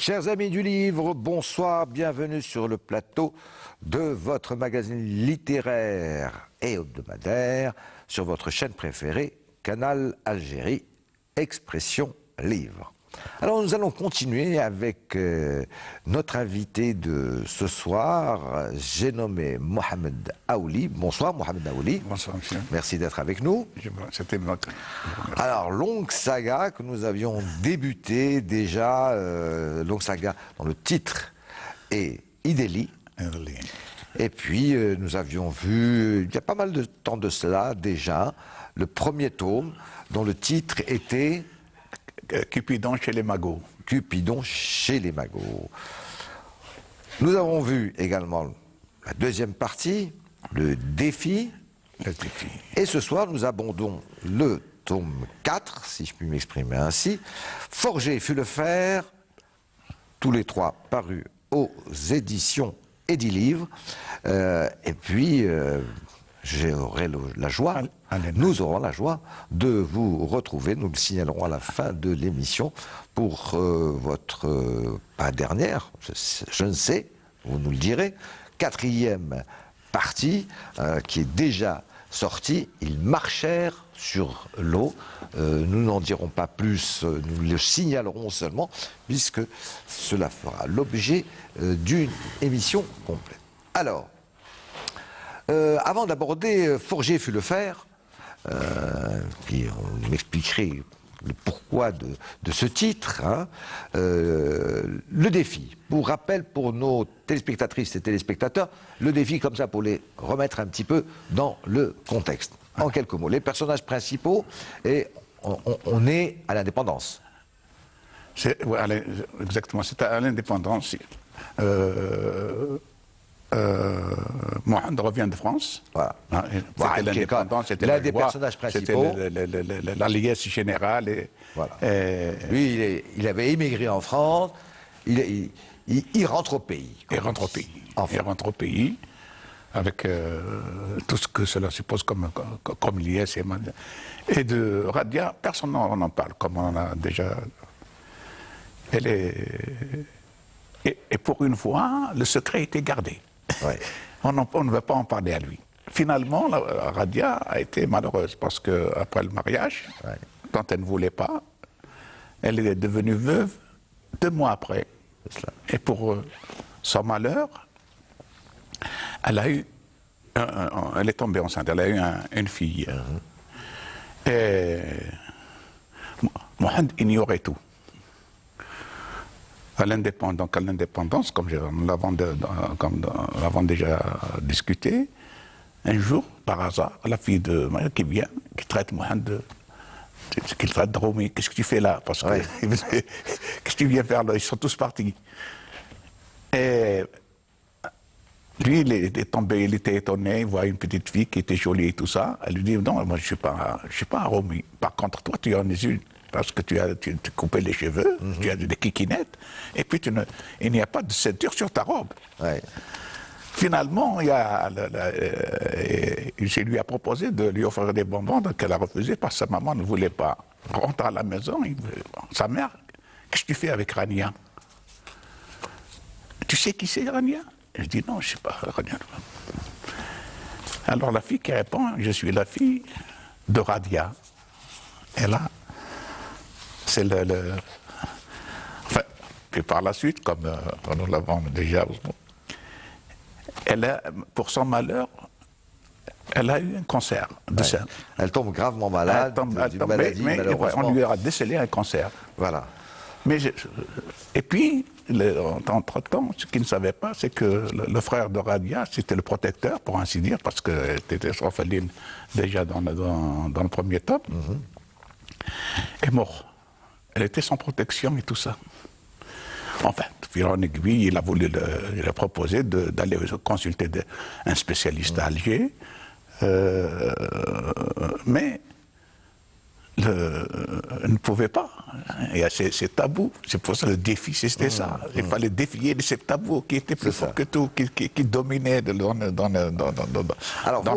Chers amis du livre, bonsoir, bienvenue sur le plateau de votre magazine littéraire et hebdomadaire sur votre chaîne préférée, Canal Algérie, Expression Livre. Alors nous allons continuer avec notre invité de ce soir, j'ai nommé Mohamed Aouli. Bonsoir Mohamed Aouli. Bonsoir monsieur. Merci d'être avec nous. C'était notre... Alors, longue saga que nous avions débuté déjà, longue saga dont le titre est Idélie. Et puis nous avions vu, il y a pas mal de temps de cela déjà, le premier tome dont le titre était... Cupidon chez les magots. Cupidon chez les magots. Nous avons vu également la deuxième partie, le défi. Le défi. Et ce soir, nous abordons le tome 4, si je puis m'exprimer ainsi. Forger fut le fer, tous les trois parus aux éditions Edilivre. Et puis, j'aurai la joie, nous aurons la joie de vous retrouver, nous le signalerons à la fin de l'émission, pour votre, pas dernière, je ne sais, vous nous le direz, quatrième partie qui est déjà sortie, Ils marchèrent sur l'eau. Nous n'en dirons pas plus, nous le signalerons seulement, puisque cela fera l'objet d'une émission complète. Alors, avant d'aborder Forger fut le fer, puis on m'expliquerait le pourquoi de ce titre, hein, le défi. Pour rappel, pour nos téléspectatrices et téléspectateurs, le défi comme ça pour les remettre un petit peu dans le contexte. En quelques mots, les personnages principaux, et on est à l'indépendance. Exactement, c'est à l'indépendance. Mohamed revient de France. Voilà. Hein, c'était l'indépendance, c'était l'un des personnages principaux. C'était la liesse générale. Et, voilà. Lui, il avait émigré en France. Il rentre au pays. Il rentre au pays. Enfin. Il rentre au pays avec tout ce que cela suppose comme liesse. Et de Radia, personne n'en parle, comme on a déjà. Elle est. Et pour une fois, le secret était gardé. Ouais. On ne veut pas en parler à lui. Finalement, Radia a été malheureuse parce qu'après le mariage, ouais, dont elle ne voulait pas, elle est devenue veuve 2 mois après. Et pour son malheur, elle a eu, elle est tombée enceinte, elle a eu une fille. Et Mohamed ignorait tout. À l'indépendance, comme nous l'avons déjà discuté, un jour, par hasard, la fille de Maria qui vient, qui traite Mohamed qu'il traite de Romy. Qu'est-ce que tu fais là? Parce que ouais. qu'est-ce que tu viens faire là? Ils sont tous partis. Et lui, il est tombé, il était étonné, il voit une petite fille qui était jolie et tout ça. Elle lui dit, non, moi je suis pas un Romy. Par contre, toi, tu en es une. Parce que tu coupé les cheveux, tu as des kikinettes, et puis il n'y a pas de ceinture sur ta robe. Ouais. Finalement, je lui ai proposé de lui offrir des bonbons, donc elle a refusé parce que sa maman ne voulait pas. Rentre à la maison, sa mère, qu'est-ce que tu fais avec Rania? Tu sais qui c'est Rania? Je dis non, je ne sais pas Rania. Alors la fille qui répond, je suis la fille de Radia. Et là, c'est enfin, puis par la suite, comme nous l'avons déjà, elle a, pour son malheur, elle a eu un cancer de sein. Elle tombe gravement malade, d'une maladie, mais malheureusement. on lui a décelé un cancer. Voilà. Et puis, entre-temps, ce qu'il ne savait pas, c'est que le frère de Radia, c'était le protecteur, pour ainsi dire, parce qu'elle était orpheline déjà dans le premier tome, est mort. Elle était sans protection et tout ça. Enfin, fil en aiguille, il a proposé d'aller consulter un spécialiste à Alger, mais il ne pouvait pas. C'est tabou. C'est pour ça le défi, c'était ça. Il fallait défier de ces tabous qui étaient plus forts que tout, qui dominaient dans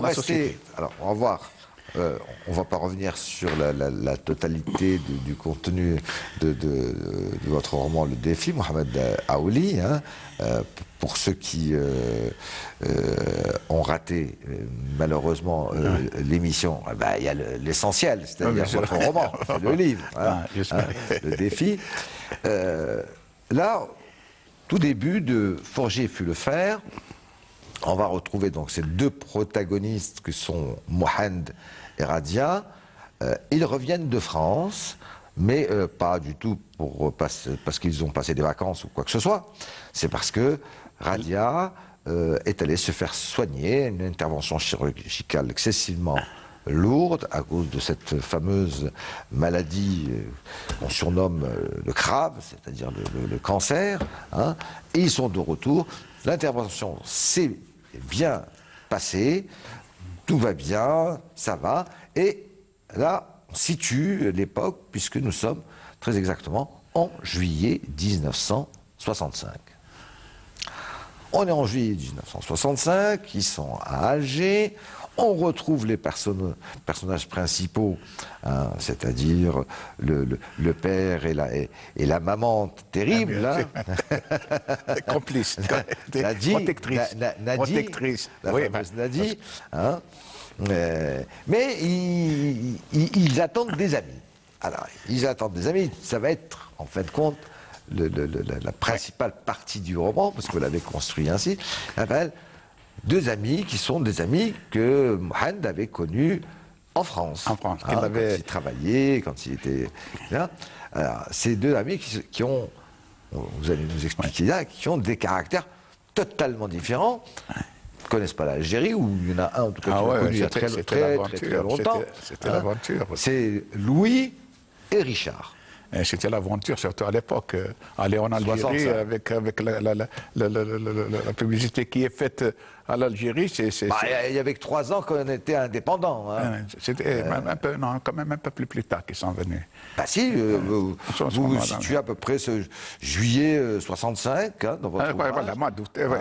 la société. Alors, on va voir on ne va pas revenir sur la totalité du contenu de votre roman Le Défi, Mohamed Aouli. Hein, pour ceux qui ont raté malheureusement l'émission, il y a l'essentiel, c'est-à-dire votre roman, c'est le livre, hein, Le Défi. Là, tout début de Forger fut le fer, on va retrouver donc ces deux protagonistes que sont Mohand et Radia. Ils reviennent de France, mais pas du tout parce qu'ils ont passé des vacances ou quoi que ce soit. C'est parce que Radia est allé se faire soigner, une intervention chirurgicale excessivement lourde à cause de cette fameuse maladie qu'on surnomme le CRAV, c'est-à-dire le cancer. Hein, et ils sont de retour. L'intervention s'est bien passée, tout va bien, ça va. Et là, on situe l'époque, puisque nous sommes très exactement en juillet 1965. On est en juillet 1965, ils sont à Alger. On retrouve les personnages principaux, hein, c'est-à-dire le père et la maman terrible. Hein. Complice. Nadi, Protectrice. La fameuse Nadi. Hein. Mais ils attendent des amis. Alors, ils attendent des amis. Ça va être, en fin de compte, la principale partie du roman, parce que vous l'avez construit ainsi. Deux amis qui sont des amis que Mohand avait connus en France. En France. Hein, quand il travaillait, quand il était là. Alors, ces deux amis qui ont, vous allez nous expliquer là, qui ont des caractères totalement différents. Ils ne connaissent pas l'Algérie, où il y en a un en tout cas qui l'a connu il y a très longtemps. C'était l'aventure. C'est Louis et Richard. C'était l'aventure, surtout à l'époque. Aller en Algérie avec la publicité qui est faite à l'Algérie, il y avait que 3 ans qu'on était indépendants. Hein. C'était quand même un peu plus tard qu'ils sont venus. Si, vous vous situez à peu près ce juillet 65 hein, dans votre ouvrage. Voilà, mois d'août, c'est vrai.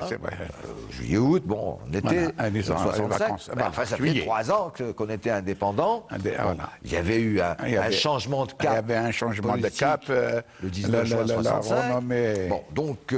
Juillet, août, bon, on était en 65. Ça fait 3 ans qu'on était indépendants. Voilà. Il y avait eu un changement de cap. Il y avait un changement de cap. Le 19 juin 65. Bon, donc,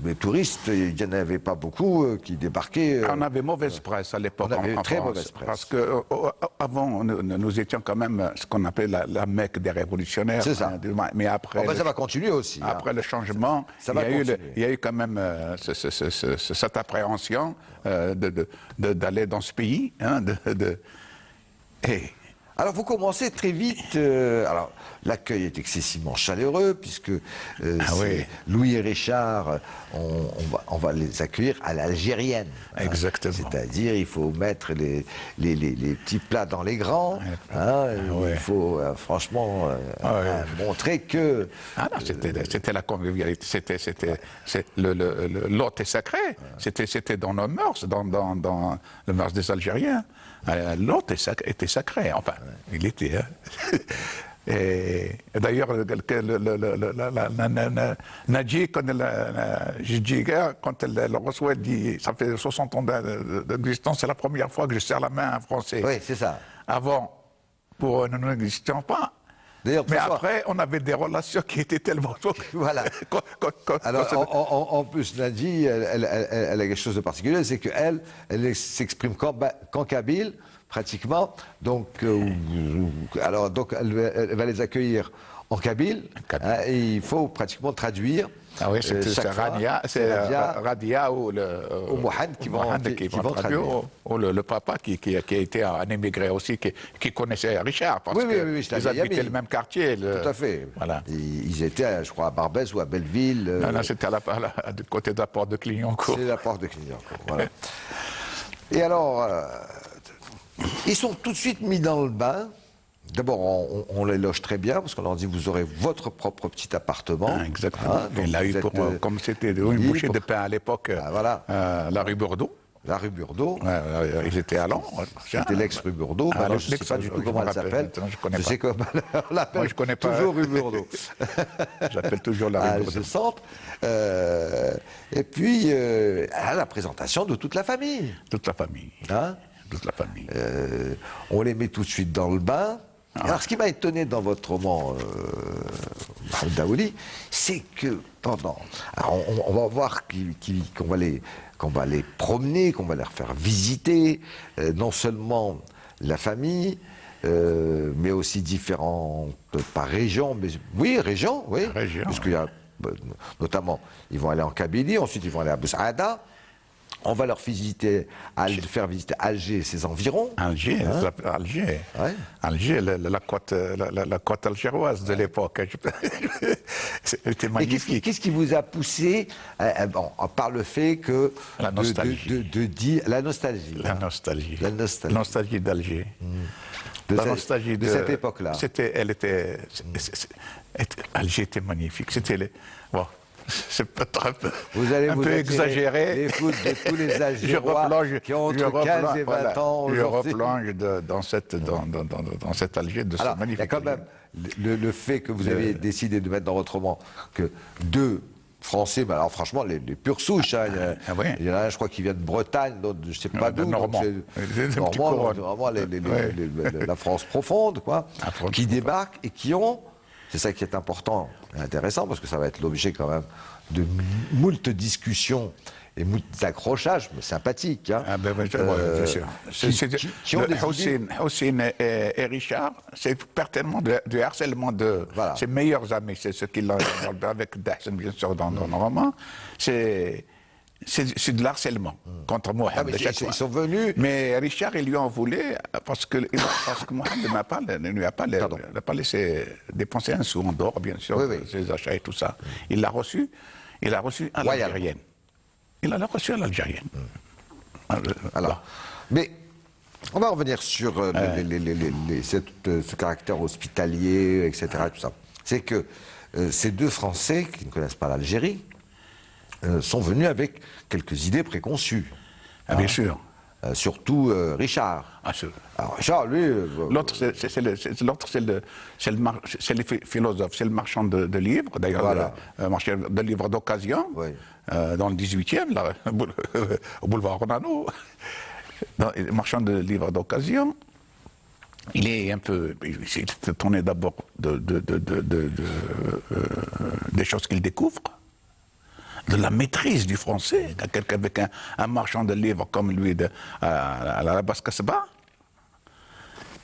les touristes, il n'y en avait pas beaucoup qui débarquaient. On avait mauvaise presse à l'époque. On avait très mauvaise presse. Parce qu'avant, nous étions quand même ce qu'on appelait la Mecque des révolutionnaires. C'est ça. Mais après. Ça va continuer aussi. Après le changement, il y a eu quand même cette appréhension d'aller dans ce pays. Hein, Alors vous commencez très vite. Alors l'accueil est excessivement chaleureux puisque Louis et Richard, on va les accueillir à l'algérienne. Exactement. C'est-à-dire il faut mettre les petits plats dans les grands. Il faut franchement montrer que. C'était la convivialité. L'hôte est sacré. C'était dans nos mœurs, dans le mœurs des Algériens. L'hôte était sacré, enfin, il était. Hein. Et d'ailleurs, Nadji, quand elle reçoit, elle dit, ça fait 60 ans d'existence, c'est la première fois que je serre la main à un Français. Oui, c'est ça. Avant, nous n'existions pas. Mais après, on avait des relations qui étaient tellement... Voilà. Alors, en plus, Nadji, elle a quelque chose de particulier, c'est qu'elle s'exprime qu'en kabyle, pratiquement. Donc, elle va les accueillir en kabyle. Et il faut pratiquement traduire. Ah oui, c'est Radia ou Mohand qui vont traduire. Ou le papa qui a été un émigré aussi, qui connaissait Richard, parce qu'ils habitaient le même quartier. Tout à fait. Voilà. Ils étaient, je crois, à Barbès ou à Belleville. Non, c'était du côté de la porte de Clignancourt. C'est la porte de Clignancourt, voilà. Et alors, ils sont tout de suite mis dans le bain. D'abord, on les loge très bien, parce qu'on leur dit, vous aurez votre propre petit appartement. Exactement. Et là, comme c'était une bouchée de pain à l'époque, la rue Bourdeau. La rue Burdeau. Ils étaient à Londres. C'était l'ex-rue Burdeau. Je ne sais pas du tout comment elle s'appelle. Je sais comment on l'appelle. Je connais pas. Toujours rue Burdeau. J'appelle toujours la rue Burdeau. Ce centre. Et puis, à la présentation de toute la famille. Toute la famille. Hein? toute la famille. On les met tout de suite dans le bain. Alors, ce qui m'a étonné dans votre roman, Mohamed Daouli, c'est que pendant... Alors, on va voir qu'on va les promener, qu'on va leur faire visiter, non seulement la famille, mais aussi différentes, par région, mais oui, région, oui, puisqu'il y a, notamment, ils vont aller en Kabylie, ensuite ils vont aller à Boussaada. On va leur faire visiter Alger et ses environs. Alger, hein? Alger, Ouais. Alger, la côte algéroise de l'époque. C'était magnifique. Qu'est-ce qui vous a poussé, bon, par le fait que... La nostalgie. La nostalgie. La nostalgie. La nostalgie. Nostalgie d'Alger. La nostalgie de cette époque-là. Alger était magnifique. C'était bon, c'est peut-être un peu exagéré. Les foot de tous les Algérois qui ont entre 15 et 20 ans aujourd'hui. Je replonge dans cet Alger de ce magnifique. Il y a quand même le fait que vous avez décidé de mettre dans votre roman que deux Français, bah alors franchement, les pures souches. Hein, il y en a un, je crois, qui vient de Bretagne, l'autre, je ne sais pas d'où. Normand. Vraiment la France profonde, quoi. Qui débarquent et qui ont, c'est ça qui est important et intéressant, parce que ça va être l'objet quand même de moult discussions et moult accrochages, mais sympathiques. Hein, bien sûr. Qui ont des Hossein et Richard, c'est certainement du harcèlement de ses meilleurs amis. C'est ce qu'il a avec Dahsen, bien sûr, dans le roman. C'est de l'harcèlement contre Mohamed. Ils sont venus. Mais Richard, il lui en voulait parce que Mohamed ne lui a pas laissé dépenser un sou en dehors, bien sûr, ses achats et tout ça. Il l'a reçu à l'algérienne. Il l'a reçu à l'algérienne. Alors, mais on va revenir sur ce caractère hospitalier, etc. Tout ça. C'est que ces deux Français qui ne connaissent pas l'Algérie sont venus avec quelques idées préconçues. Bien sûr. Surtout Richard. Alors Richard, lui... L'autre, c'est le philosophe, c'est le marchand de livres, d'ailleurs, marchand de livres d'occasion, dans le 18e, là, au boulevard Renano. Marchand de livres d'occasion. Il est un peu... Il s'est tourné d'abord des choses qu'il découvre, de la maîtrise du français, quelqu'un avec un marchand de livres comme lui à la Basse-Casbah.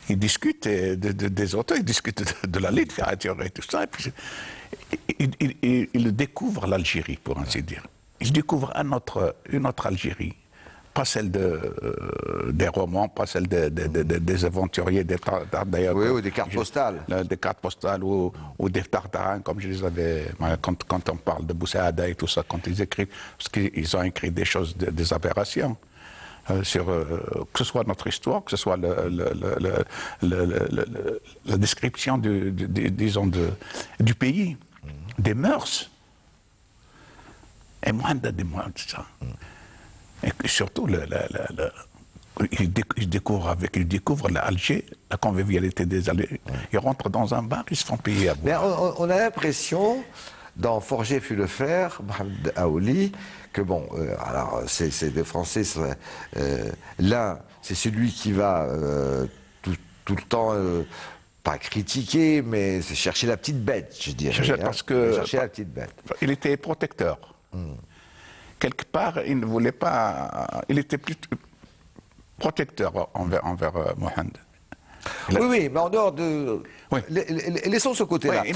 Il discute des auteurs, il discute de la littérature et tout ça. Et puis, il découvre l'Algérie, pour ainsi dire. Il découvre une autre Algérie. Pas celle des romans, pas celle des aventuriers, d'ailleurs. Oui, ou des cartes postales. Des cartes postales ou des tartarins, comme je les avais. Quand on parle de Boussaada et tout ça, quand ils écrivent, parce qu'ils ont écrit des choses, des aberrations. Sur que ce soit notre histoire, que ce soit la description du pays, des mœurs. Et Mohamed c'est ça. Et surtout, il découvre l'Alger, la convivialité des Algériens. Ils rentrent dans un bar, ils se font payer à boire. Mais on a l'impression, dans Forger fut le fer, Mohamed Daouli, que bon, alors c'est des Français, l'un, c'est celui qui va tout le temps, pas critiquer, mais c'est chercher la petite bête, je dirais. Chercher la petite bête. Il était protecteur. Quelque part, il ne voulait pas... Il était plus protecteur envers Mohamed. Oui, mais en dehors de... Oui. Laissons ce côté-là. Oui,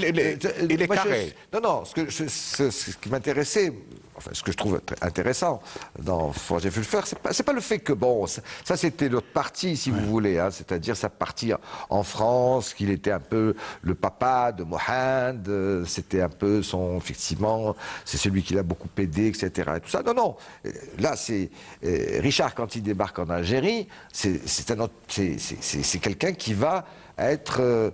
il est carré. Non, ce qui m'intéressait, enfin, ce que je trouve intéressant dans Forger fut le fer, c'est pas le fait que, bon, ça c'était l'autre partie, si vous voulez, hein, c'est-à-dire sa partie en France, qu'il était un peu le papa de Mohamed, c'était un peu effectivement, c'est celui qui l'a beaucoup aidé, etc. Et tout ça. Non, là, c'est Richard, quand il débarque en Algérie, c'est quelqu'un qui va être...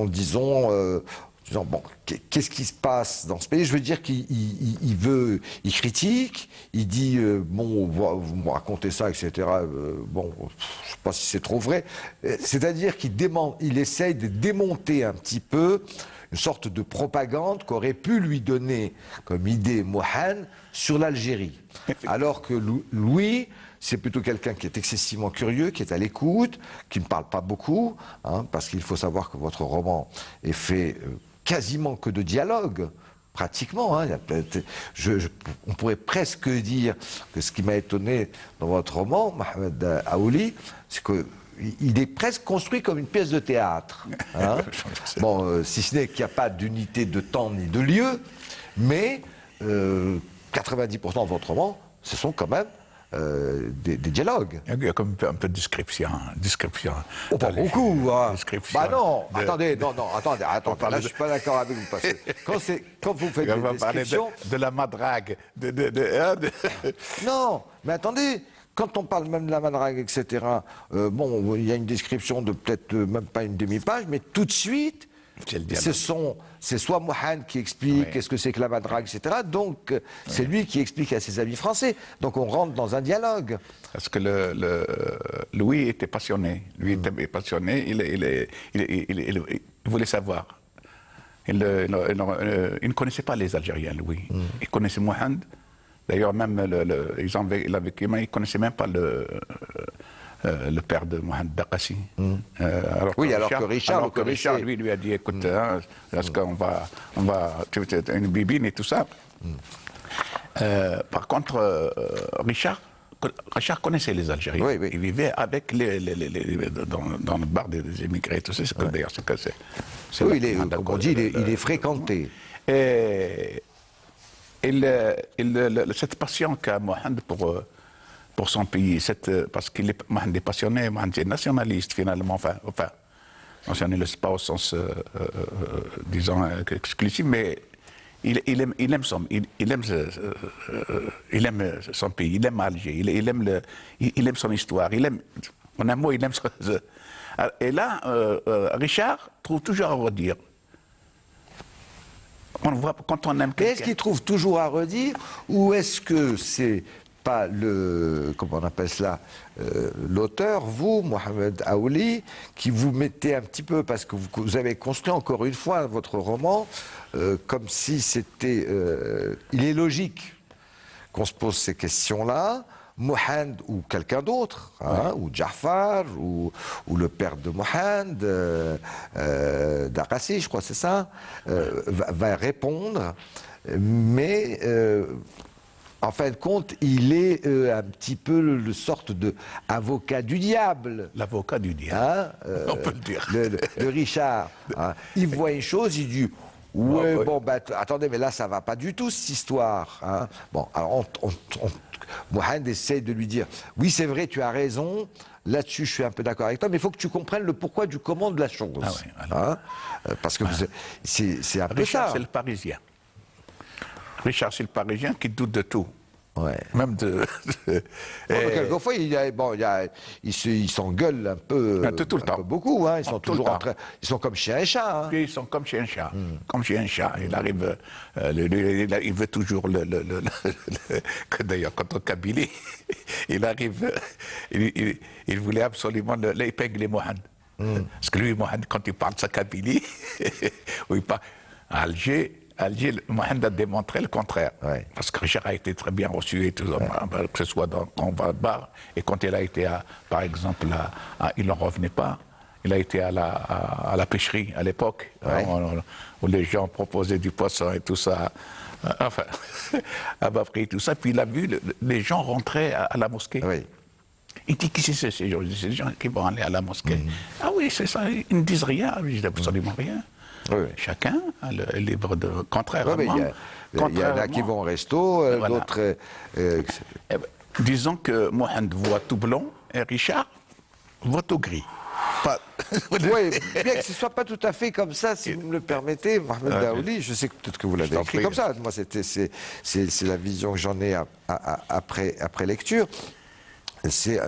disons, bon, qu'est-ce qui se passe dans ce pays? Je veux dire qu'il il critique, il dit, bon, vous me racontez ça, etc. Bon, je ne sais pas si c'est trop vrai. C'est-à-dire qu'il essaye de démonter un petit peu une sorte de propagande qu'aurait pu lui donner comme idée Mohamed sur l'Algérie. Alors que Louis, c'est plutôt quelqu'un qui est excessivement curieux, qui est à l'écoute, qui ne parle pas beaucoup, hein, parce qu'il faut savoir que votre roman est fait quasiment que de dialogue. Pratiquement, hein, on pourrait presque dire que ce qui m'a étonné dans votre roman, Mohamed Aouli, c'est qu'il est presque construit comme une pièce de théâtre. Hein. Bon, si ce n'est qu'il n'y a pas d'unité de temps ni de lieu, mais 90% de votre roman, ce sont quand même des dialogues. Il y a comme un peu de description. Oh, pas beaucoup, hein. Bah non, attendez, attendez, là je suis pas d'accord avec vous, parce que quand vous faites des descriptions... de la madrague, Non, mais attendez, quand on parle même de la madrague, etc., bon, il y a une description de peut-être même pas une demi-page, mais tout de suite, c'est soit Mohand qui explique qu'est-ce que c'est que la madrague, etc. Donc, c'est lui qui explique à ses amis français. Donc, on rentre dans un dialogue. Parce que Louis était passionné. Lui était passionné, il voulait savoir. Il ne connaissait pas les Algériens, Louis. Il connaissait Mohand. D'ailleurs, même, il ne connaissait même pas le père de Mohamed Daqassi. Alors que Richard, lui a dit, écoute, est-ce qu'on va tu veux une bibine et tout ça. Par contre, Richard connaissait les Algériens. Oui. Il vivait avec dans le bar des émigrés, tout ça. D'ailleurs, c'est oui, comme on dit, il est fréquenté. Et cette passion qu'a Mohamed pour son pays, parce qu'il est passionné, Mohamed est nationaliste finalement, enfin nationaliste pas au sens, disons, exclusif, mais il aime son pays, il aime Alger, il aime son histoire, en un mot, il aime et là, Richard trouve toujours à redire. On voit quand on aime quelqu'un. Est-ce qu'il trouve toujours à redire, ou est-ce que c'est pas comment on appelle cela, l'auteur, vous, Mohamed Aouli, qui vous mettez un petit peu, parce que vous avez construit encore une fois votre roman, comme si c'était... il est logique qu'on se pose ces questions-là, Mohand ou quelqu'un d'autre, hein, ou Jafar, ou le père de Mohand, Daqassi, je crois, c'est ça, va répondre, mais en fin de compte, il est un petit peu le sorte de avocat du diable. L'avocat du diable, on peut le dire. De Richard. Hein. Il voit une chose, il dit... Ouais, bon, bah, attendez, mais là, ça va pas du tout, cette histoire. Hein. Bon, alors, Mohamed essaie de lui dire, oui, c'est vrai, tu as raison, là-dessus, je suis un peu d'accord avec toi, mais il faut que tu comprennes le pourquoi du comment de la chose. Ah ouais, alors... parce que c'est un peu Richard, ça. c'est le Parisien. Richard, c'est le Parisien qui doute de tout. Ouais. Même quelquefois, ils s'engueulent un peu, tout le temps. Peu beaucoup. Hein. Ils sont toujours ils sont comme chien et chat. Hein. Puis ils sont comme chien et chat. Comme chien et chat. Il arrive, il veut toujours d'ailleurs, quand on Kabylie, il arrive, il voulait absolument l'épingler Mohamed. Parce que lui, Mohamed, quand il parle de sa Kabylie, où il parle à Alger, Mohamed a démontré le contraire. Ouais. Parce que Richard a été très bien reçu, et tout, que ce soit dans le bar, et quand il a été, par exemple, il n'en revenait pas, il a été à la pêcherie à l'époque, où les gens proposaient du poisson et tout ça, enfin, à bas prix, tout ça, puis il a vu les gens rentrer à la mosquée. Oui. Il dit, qui c'est ces gens? C'est des gens qui vont aller à la mosquée. Ah oui, c'est ça, ils ne disent rien, ils disent absolument rien. Oui. Chacun est libre de... Contrairement... Il y en a qui vont au resto, d'autres... disons que Mohamed voit tout blanc et Richard voit tout gris. Oui, bien que ce ne soit pas tout à fait comme ça, si vous me le permettez, Mohamed Aouli, je sais que peut-être que vous l'avez écrit comme ça. Moi, c'est la vision que j'en ai après lecture. C'est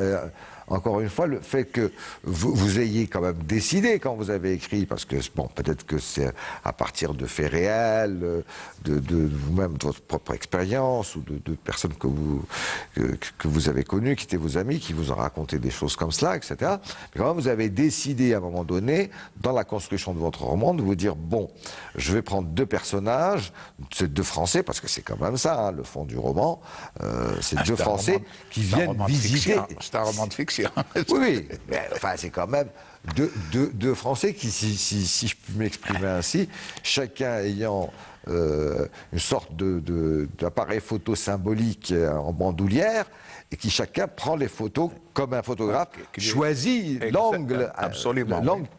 encore une fois, le fait que vous ayez quand même décidé quand vous avez écrit, parce que bon, peut-être que c'est à partir de faits réels, de vous-même, de votre propre expérience, ou de personnes que vous avez connues, qui étaient vos amis, qui vous ont raconté des choses comme cela, etc. Mais quand même, vous avez décidé à un moment donné, dans la construction de votre roman, de vous dire, bon, je vais prendre deux personnages, c'est deux Français, parce que c'est quand même ça, hein, le fond du roman, c'est deux Français qui viennent visiter. C'est un roman de fiction. Oui, oui, mais enfin, c'est quand même deux Français qui, si je puis m'exprimer ainsi, chacun ayant une sorte d'appareil photo symbolique en bandoulière, et qui chacun prend les photos comme un photographe choisit l'angle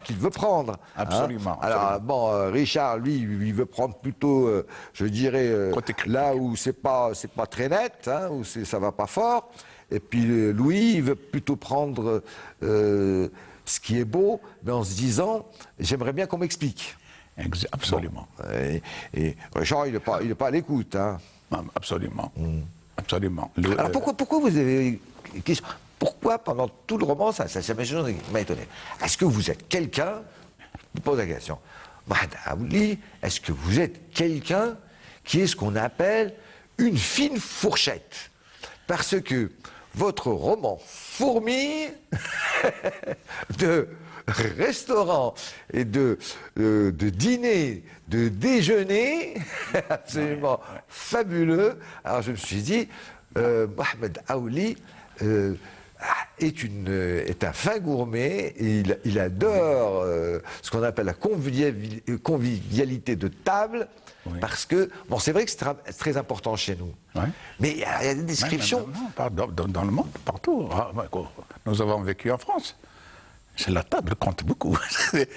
qu'il veut prendre. Absolument. Hein. Alors, bon, Richard, lui, il veut prendre plutôt, je dirais, là où c'est pas très net, hein, où ça va pas fort. Et puis Louis, il veut plutôt prendre ce qui est beau, mais en se disant, j'aimerais bien qu'on m'explique. Absolument. Bon, et Richard, il n'est pas à l'écoute. Hein. Absolument. Absolument. Alors pourquoi vous avez... Pourquoi pendant tout le roman, ça m'a étonné. Est-ce que vous êtes quelqu'un, je vous pose la question, Aouli, est-ce que vous êtes quelqu'un qui est ce qu'on appelle une fine fourchette? Parce que votre roman fourmille de restaurants et de dîners, de déjeuners absolument fabuleux. Alors je me suis dit, Mohamed Aouli est un fin gourmet, et il adore ce qu'on appelle la convivialité de table. Oui. Parce que, bon, c'est vrai que c'est très important chez nous. Oui. Mais il y a des descriptions. Dans le monde, partout. Nous avons vécu en France. La table compte beaucoup.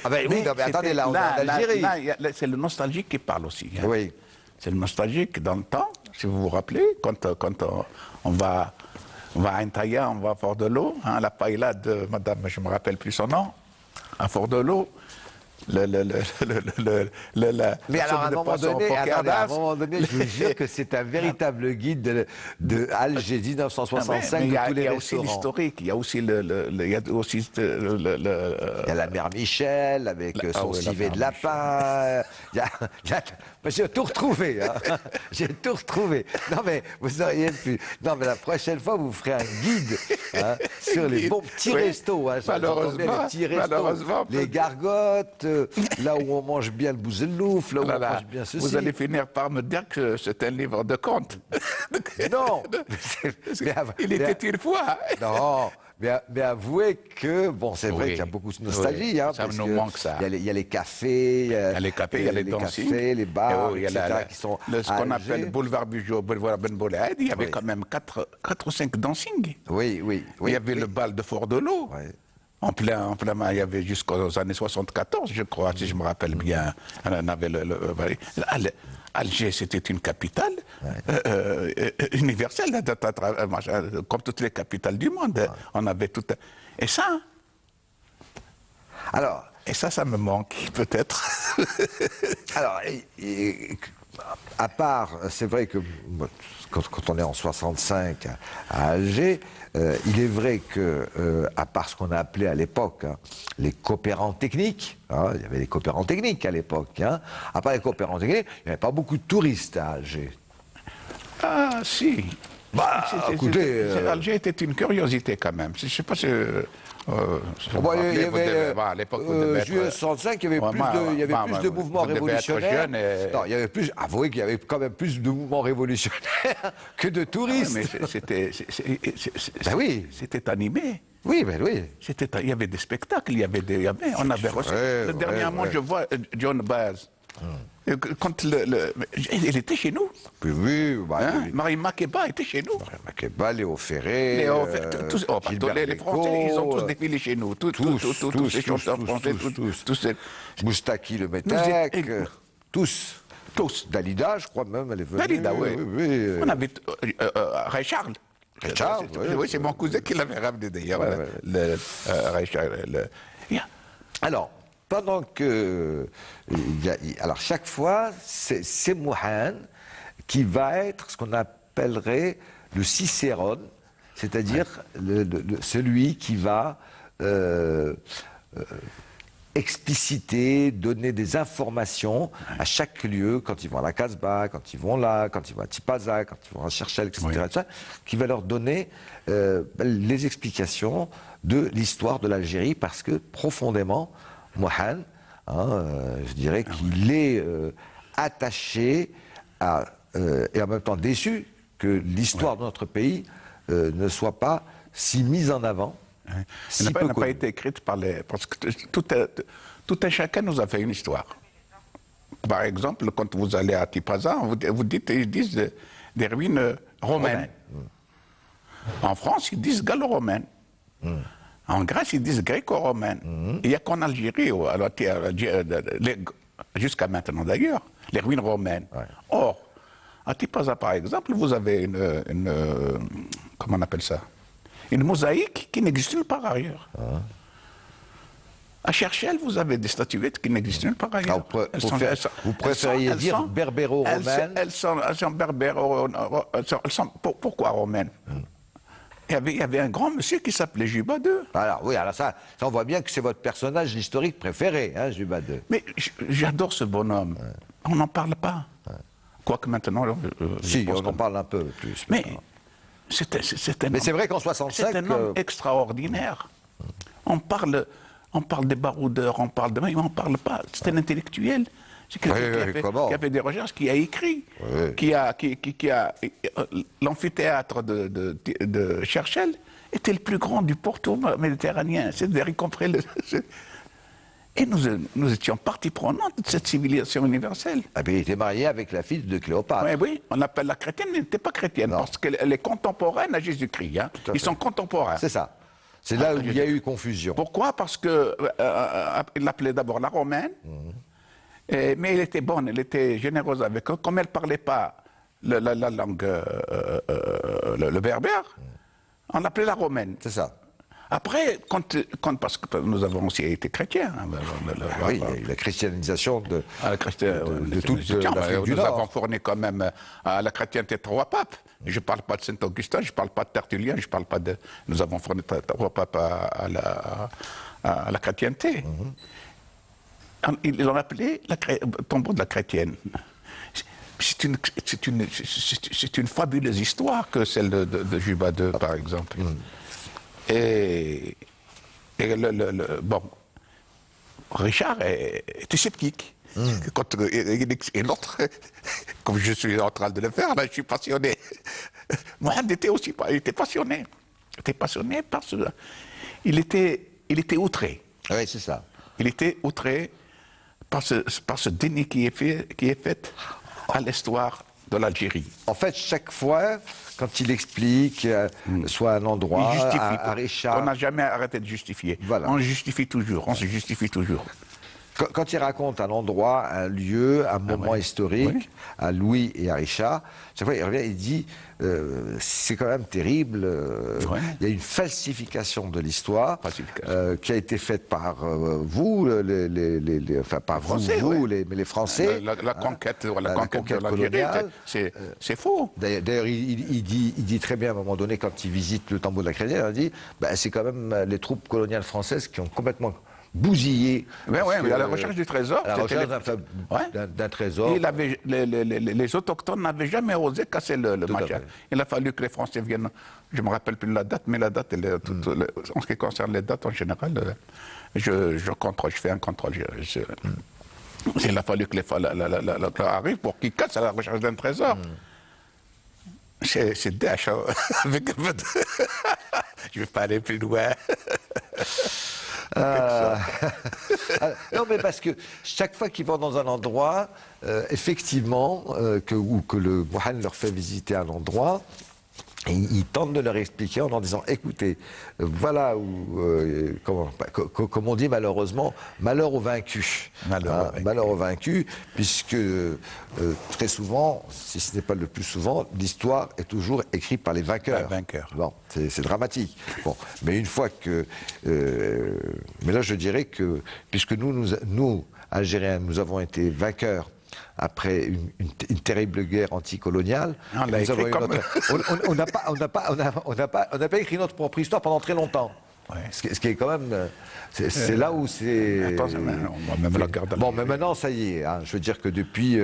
Ah ben oui, mais attendez, là, on est en Algérie. C'est le nostalgique qui parle aussi. Hein. Oui. C'est le nostalgique dans le temps, si vous vous rappelez, quand on va à Intaya, on va à Fort-de-L'Eau, hein, la paella de madame, je ne me rappelle plus son nom, à Fort-de-L'Eau. Mais alors, à un moment donné, je vous jure que c'est un véritable guide de Alger 1965 de tous les restaurants. Il y a aussi l'historique, il y a aussi il y a la mère Michel avec son civet de lapin. J'ai tout retrouvé. Hein. J'ai tout retrouvé. Non mais vous auriez pu. Non mais la prochaine fois vous ferez un guide hein, sur les bons petits restos. Hein, malheureusement, les gargotes. Là où on mange bien le bouzellouf, là où on mange bien ceci. Vous allez finir par me dire que c'est un livre de contes. Non. Il était une fois. Non. Mais avouez que, bon, c'est vrai qu'il y a beaucoup de nostalgie. Hein, ça nous manque, ça. Il y a les cafés, il y a les dancing, les bars, etc. qui sont ce qu'on appelle boulevard Bugeaud, boulevard Ben Boulaïd. Il y avait quand même 4 ou 5 dancing. Oui. Il y avait le bal de Fort-de-L'Eau. Oui. En plein, il y avait jusqu'aux années 74, je crois, si je me rappelle bien. On avait Alger, c'était une capitale universelle, comme toutes les capitales du monde. On avait tout. Et ça, ça me manque, peut-être. Alors, à part, c'est vrai que quand on est en 65 à Alger, il est vrai que, à part ce qu'on a appelé à l'époque les coopérants techniques, hein, il y avait les coopérants techniques à l'époque, hein, à part les coopérants techniques, il n'y avait pas beaucoup de touristes à Alger. Ah, si. Écoutez, Alger était une curiosité quand même. Je ne sais pas si... à l'époque, juillet 65, il y avait plus de mouvements révolutionnaires. Non, il y avait plus. Avouez qu'il y avait quand même plus de mouvements révolutionnaires que de touristes. Mais c'était animé. Oui, ben oui. Il y avait des spectacles, on avait reçu. Dernièrement, je vois John Baez. Quand il était chez nous. Oui, Marie Makeba était chez nous. Marie Makeba, Léo Ferré, les Français, ils ont tous défilé chez nous. Tous les chanteurs français, tous. Moustaki le Métèque, tous. Dalida, je crois même, elle est venue. Dalida, oui. On avait Ray Charles. Oui, c'est mon cousin qui l'avait ramené d'ailleurs. Ray Charles. Alors, pendant que... alors, chaque fois, c'est Mouhan qui va être ce qu'on appellerait le Cicérone, c'est-à-dire celui qui va expliciter, donner des informations à chaque lieu, quand ils vont à la Casbah, quand ils vont là, quand ils vont à Tipaza, quand ils vont à Cherchel, etc., etc., qui va leur donner les explications de l'histoire de l'Algérie, parce que profondément, Mohan, je dirais qu'il est attaché et en même temps déçu que l'histoire de notre pays ne soit pas si mise en avant. Elle n'a pas été écrite par les... Parce que tout un chacun nous a fait une histoire. Par exemple, quand vous allez à Tipaza, vous dites, ils disent des ruines romaines. En France, ils disent gallo-romaines. En Grèce, ils disent gréco-romaines. Il n'y a qu'en Algérie, jusqu'à maintenant d'ailleurs, les ruines romaines. Or, à Tipaza, par exemple, vous avez comment on appelle ça? Une mosaïque qui n'existe nulle part ailleurs. À Cherchel, vous avez des statuettes qui n'existent nulle part ailleurs. Vous préfériez dire berbéro-romaines? Elles sont berbéro... Pourquoi romaines? Il y avait un grand monsieur qui s'appelait Juba II. Alors oui, alors ça on voit bien que c'est votre personnage historique préféré, hein, Juba II. Mais j'adore ce bonhomme. On n'en parle pas. Quoique maintenant... si, on en parle un peu plus. Mais c'est vrai qu'en 65... C'est un homme extraordinaire. On parle des baroudeurs, on parle de... Mais on n'en parle pas. C'est un intellectuel. C'est quelqu'un qui a fait des recherches, qui a écrit, qui a l'amphithéâtre de Cherchel était le plus grand du pourtour méditerranéen. C'est-à-dire, y compris et nous étions partie prenante de cette civilisation universelle. Et puis il était marié avec la fille de Cléopâtre. Oui, on appelle la chrétienne, mais elle n'était pas chrétienne, parce qu'elle est contemporaine à Jésus-christ. Hein. Ils sont contemporains. C'est ça. C'est là où il y a eu confusion. Pourquoi? Parce qu'il l'appelait d'abord la romaine, mais elle était bonne, elle était généreuse avec eux. Comme elle ne parlait pas la langue, le berbère, on l'appelait la romaine. C'est ça. Après, parce que nous avons aussi été chrétiens. Oui, il y a eu la christianisation de toute l'Afrique du Nord. Nous avons fourni quand même à la chrétienté 3 papes. Je ne parle pas de Saint-Augustin, je ne parle pas de Tertullien, je ne parle pas de... Nous avons fourni 3 papes à la chrétienté. Ils l'ont appelé le tombeau de la chrétienne. C'est une fabuleuse histoire que celle de Juba II, par exemple. Et bon, Richard était sceptique. Et l'autre, comme je suis en train de le faire, là, je suis passionné. Mohamed était passionné. Il était passionné parce qu'il était outré. Oui, c'est ça. Il était outré par ce déni qui est fait à l'histoire de l'Algérie. En fait, chaque fois, quand il explique, soit un endroit, à Richard... On n'a jamais arrêté de justifier. Voilà. On justifie toujours, on se justifie toujours. Quand il raconte un endroit, un lieu, un moment historique, à Louis et à Richard, chaque fois il revient, il dit c'est quand même terrible, il y a une falsification de l'histoire qui a été faite par vous, enfin pas vous, mais les Français. La conquête de l'Algérie, c'est faux. D'ailleurs, il dit très bien à un moment donné, quand il visite le tombeau de la chrétienne, il dit c'est quand même les troupes coloniales françaises qui ont complètement bousillé. Mais à la recherche du trésor. À la recherche d'un trésor. Et les autochtones n'avaient jamais osé casser le machin. Il a fallu que les Français viennent. Je ne me rappelle plus la date, mais la date, en ce qui concerne les dates en général, je contrôle, je fais un contrôle. Il a fallu que les Français arrivent pour qu'ils cassent à la recherche d'un trésor. C'est dash. Avec un peu de... Je ne vais pas aller plus loin. Non, mais parce que chaque fois qu'ils vont dans un endroit, effectivement, que le Mohan leur fait visiter un endroit, il tente de leur expliquer en leur disant écoutez, voilà où, comme on dit malheureusement, malheur aux vaincus. Malheur aux vaincus, puisque très souvent, si ce n'est pas le plus souvent, l'histoire est toujours écrite par les vainqueurs. Bon, c'est dramatique. Bon, mais une fois que... mais là, je dirais que, puisque nous, Algériens, nous avons été vainqueurs après une terrible guerre anticoloniale. On l'a écrit comme... On n'a pas écrit notre propre histoire pendant très longtemps. Ouais. Ce qui est quand même... C'est là où c'est... Attends, on va même la garder. Bon, mais maintenant, ça y est. Hein, je veux dire que depuis